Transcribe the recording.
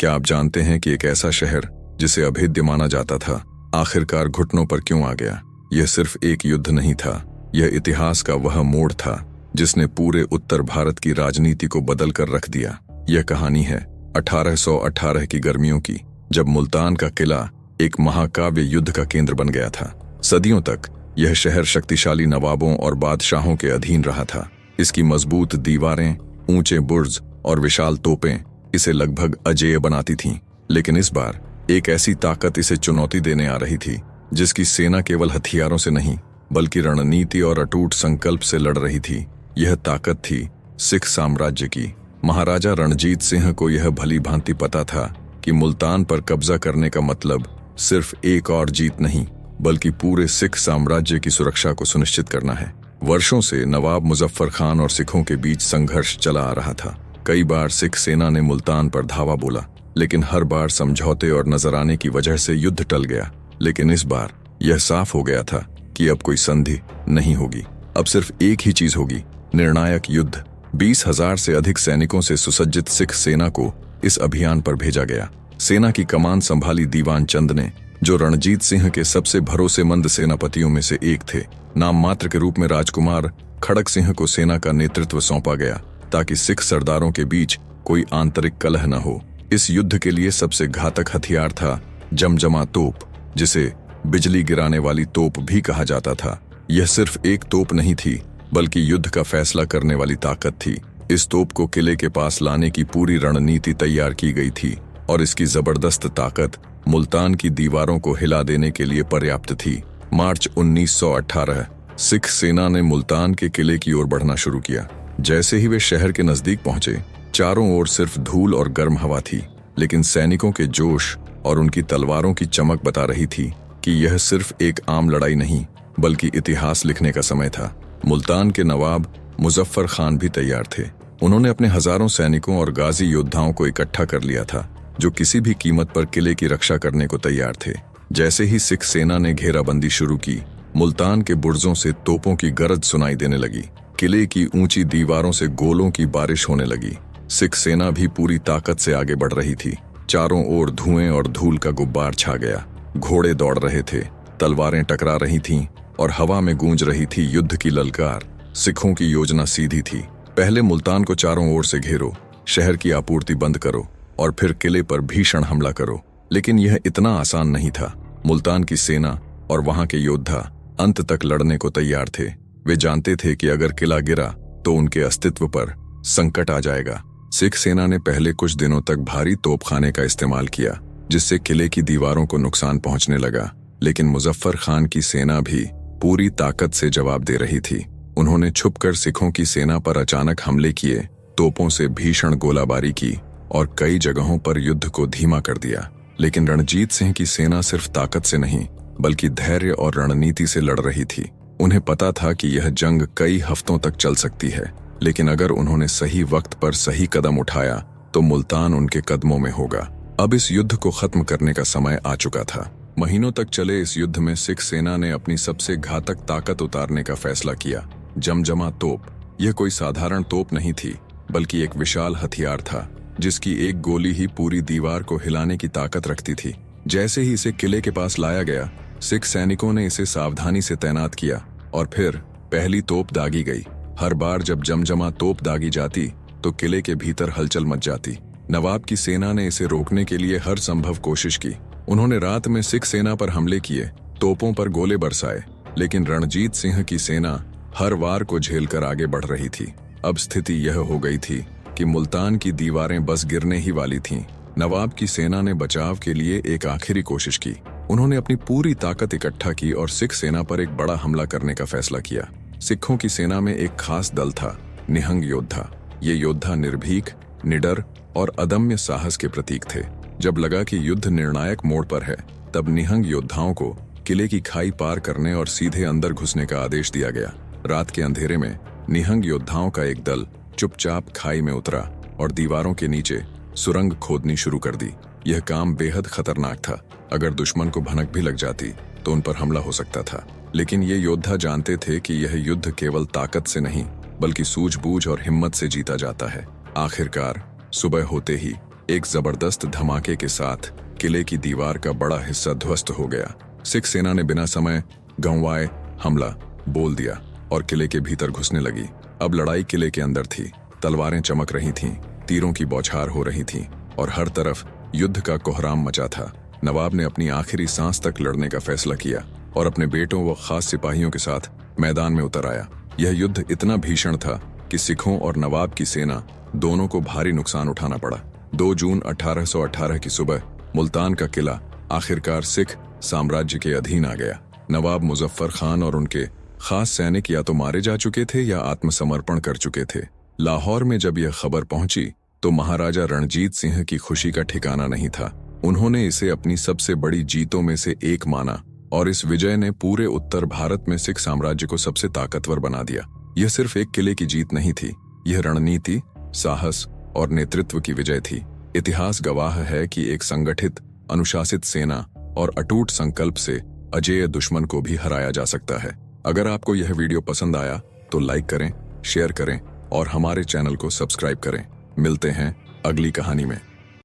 क्या आप जानते हैं कि एक ऐसा शहर जिसे अभेद्य माना जाता था, आखिरकार घुटनों पर क्यों आ गया? यह सिर्फ एक युद्ध नहीं था, यह इतिहास का वह मोड़ था जिसने पूरे उत्तर भारत की राजनीति को बदल कर रख दिया। यह कहानी है 1818 की गर्मियों की, जब मुल्तान का किला एक महाकाव्य युद्ध का केंद्र बन गया था। सदियों तक यह शहर शक्तिशाली नवाबों और बादशाहों के अधीन रहा था। इसकी मजबूत दीवारें, ऊंचे बुर्ज और विशाल तोपें इसे लगभग अजेय बनाती थीं। लेकिन इस बार एक ऐसी ताकत इसे चुनौती देने आ रही थी जिसकी सेना केवल हथियारों से नहीं बल्कि रणनीति और अटूट संकल्प से लड़ रही थी। यह ताकत थी सिख साम्राज्य की। महाराजा रणजीत सिंह को यह भली भांति पता था कि मुल्तान पर कब्जा करने का मतलब सिर्फ एक और जीत नहीं बल्कि पूरे सिख साम्राज्य की सुरक्षा को सुनिश्चित करना है। वर्षों से नवाब मुजफ्फर खान और सिखों के बीच संघर्ष चला आ रहा था। कई बार सिख सेना ने मुल्तान पर धावा बोला, लेकिन हर बार समझौते और नजराने की वजह से युद्ध टल गया। लेकिन इस बार यह साफ हो गया था कि अब कोई संधि नहीं होगी, अब सिर्फ एक ही चीज होगी, निर्णायक युद्ध। 20,000 से अधिक सैनिकों से सुसज्जित सिख सेना को इस अभियान पर भेजा गया। सेना की कमान संभाली दीवान चंद ने, जो रणजीत सिंह के सबसे भरोसेमंद सेनापतियों में से एक थे। नाम मात्र के रूप में राजकुमार खड़क सिंह को सेना का नेतृत्व सौंपा गया ताकि सिख सरदारों के बीच कोई आंतरिक कलह न हो। इस युद्ध के लिए सबसे घातक हथियार था जमजमा तोप, जिसे बिजली गिराने वाली तोप भी कहा जाता था। यह सिर्फ एक तोप नहीं थी बल्कि युद्ध का फैसला करने वाली ताकत थी। इस तोप को किले के पास लाने की पूरी रणनीति तैयार की गई थी और इसकी जबरदस्त ताकत मुल्तान की दीवारों को हिला देने के लिए पर्याप्त थी। मार्च 1918 सिख सेना ने मुल्तान के किले की ओर बढ़ना शुरू किया। जैसे ही वे शहर के नजदीक पहुंचे, चारों ओर सिर्फ धूल और गर्म हवा थी, लेकिन सैनिकों के जोश और उनकी तलवारों की चमक बता रही थी कि यह सिर्फ एक आम लड़ाई नहीं बल्कि इतिहास लिखने का समय था। मुल्तान के नवाब मुजफ्फर खान भी तैयार थे। उन्होंने अपने हजारों सैनिकों और गाजी योद्धाओं को इकट्ठा कर लिया था, जो किसी भी कीमत पर किले की रक्षा करने को तैयार थे। जैसे ही सिख सेना ने घेराबंदी शुरू की, मुल्तान के बुर्जों से तोपों की गरज सुनाई देने लगी। किले की ऊंची दीवारों से गोलों की बारिश होने लगी। सिख सेना भी पूरी ताकत से आगे बढ़ रही थी। चारों ओर धुएं और धूल का गुब्बार छा गया। घोड़े दौड़ रहे थे, तलवारें टकरा रही थीं और हवा में गूंज रही थी युद्ध की ललकार। सिखों की योजना सीधी थी, पहले मुल्तान को चारों ओर से घेरो, शहर की आपूर्ति बंद करो और फिर किले पर भीषण हमला करो। लेकिन यह इतना आसान नहीं था। मुल्तान की सेना और वहां के योद्धा अंत तक लड़ने को तैयार थे। वे जानते थे कि अगर किला गिरा तो उनके अस्तित्व पर संकट आ जाएगा। सिख सेना ने पहले कुछ दिनों तक भारी तोपखाने का इस्तेमाल किया, जिससे किले की दीवारों को नुकसान पहुंचने लगा। लेकिन मुजफ्फर खान की सेना भी पूरी ताकत से जवाब दे रही थी। उन्होंने छुपकर सिखों की सेना पर अचानक हमले किए, तोपों से भीषण गोलाबारी की और कई जगहों पर युद्ध को धीमा कर दिया। लेकिन रणजीत सिंह की सेना सिर्फ ताकत से नहीं बल्कि धैर्य और रणनीति से लड़ रही थी। उन्हें पता था कि यह जंग कई हफ्तों तक चल सकती है, लेकिन अगर उन्होंने सही वक्त पर सही कदम उठाया तो मुल्तान उनके कदमों में होगा। अब इस युद्ध को खत्म करने का समय आ चुका था। महीनों तक चले इस युद्ध में सिख सेना ने अपनी सबसे घातक ताकत उतारने का फैसला किया, जमजमा तोप। यह कोई साधारण तोप नहीं थी बल्कि एक विशाल हथियार था जिसकी एक गोली ही पूरी दीवार को हिलाने की ताकत रखती थी। जैसे ही इसे किले के पास लाया गया, सिख सैनिकों ने इसे सावधानी से तैनात किया और फिर पहली तोप दागी गई। हर बार जब जमजमा तोप दागी जाती तो किले के भीतर हलचल मच जाती। नवाब की सेना ने इसे रोकने के लिए हर संभव कोशिश की। उन्होंने रात में सिख सेना पर हमले किए, तोपों पर गोले बरसाए, लेकिन रणजीत सिंह की सेना हर वार को झेलकर आगे बढ़ रही थी। अब स्थिति यह हो गई थी कि मुल्तान की दीवारें बस गिरने ही वाली थीं। नवाब की सेना ने बचाव के लिए एक आखिरी कोशिश की। उन्होंने अपनी पूरी ताकत इकट्ठा की और सिख सेना पर एक बड़ा हमला करने का फैसला किया। सिखों की सेना में एक खास दल था, निहंग योद्धा। ये योद्धा निर्भीक, निडर और अदम्य साहस के प्रतीक थे। जब लगा कि युद्ध निर्णायक मोड़ पर है, तब निहंग योद्धाओं को किले की खाई पार करने और सीधे अंदर घुसने का आदेश दिया गया। रात के अंधेरे में निहंग योद्धाओं का एक दल चुपचाप खाई में उतरा और दीवारों के नीचे सुरंग खोदनी शुरू कर दी। यह काम बेहद खतरनाक था। अगर दुश्मन को भनक भी लग जाती तो उन पर हमला हो सकता था। लेकिन ये योद्धा जानते थे कि यह युद्ध केवल ताकत से नहीं बल्कि सूझबूझ और हिम्मत से जीता जाता है। आखिरकार सुबह होते ही एक जबरदस्त धमाके के साथ किले की दीवार का बड़ा हिस्सा ध्वस्त हो गया। सिख सेना ने बिना समय गंवाए हमला बोल दिया और किले के भीतर घुसने लगी। अब लड़ाई किले के अंदर थी। तलवारें चमक रही थीं, तीरों की बौछार हो रही थी और हर तरफ युद्ध का कोहराम मचा था। नवाब ने अपनी आखिरी सांस तक लड़ने का फैसला किया और अपने बेटों व खास सिपाहियों के साथ मैदान में उतर आया। यह युद्ध इतना भीषण था कि सिखों और नवाब की सेना दोनों को भारी नुकसान उठाना पड़ा। 2 जून 1818 की सुबह मुल्तान का किला आखिरकार सिख साम्राज्य के अधीन आ गया। नवाब मुजफ्फर खान और उनके खास सैनिक या तो मारे जा चुके थे या आत्मसमर्पण कर चुके थे। लाहौर में जब यह खबर पहुंची तो महाराजा रणजीत सिंह की खुशी का ठिकाना नहीं था। उन्होंने इसे अपनी सबसे बड़ी जीतों में से एक माना और इस विजय ने पूरे उत्तर भारत में सिख साम्राज्य को सबसे ताकतवर बना दिया। यह सिर्फ एक किले की जीत नहीं थी, यह रणनीति, साहस और नेतृत्व की विजय थी। इतिहास गवाह है कि एक संगठित, अनुशासित सेना और अटूट संकल्प से अजेय दुश्मन को भी हराया जा सकता है। अगर आपको यह वीडियो पसंद आया तो लाइक करें, शेयर करें और हमारे चैनल को सब्सक्राइब करें। मिलते हैं अगली कहानी में।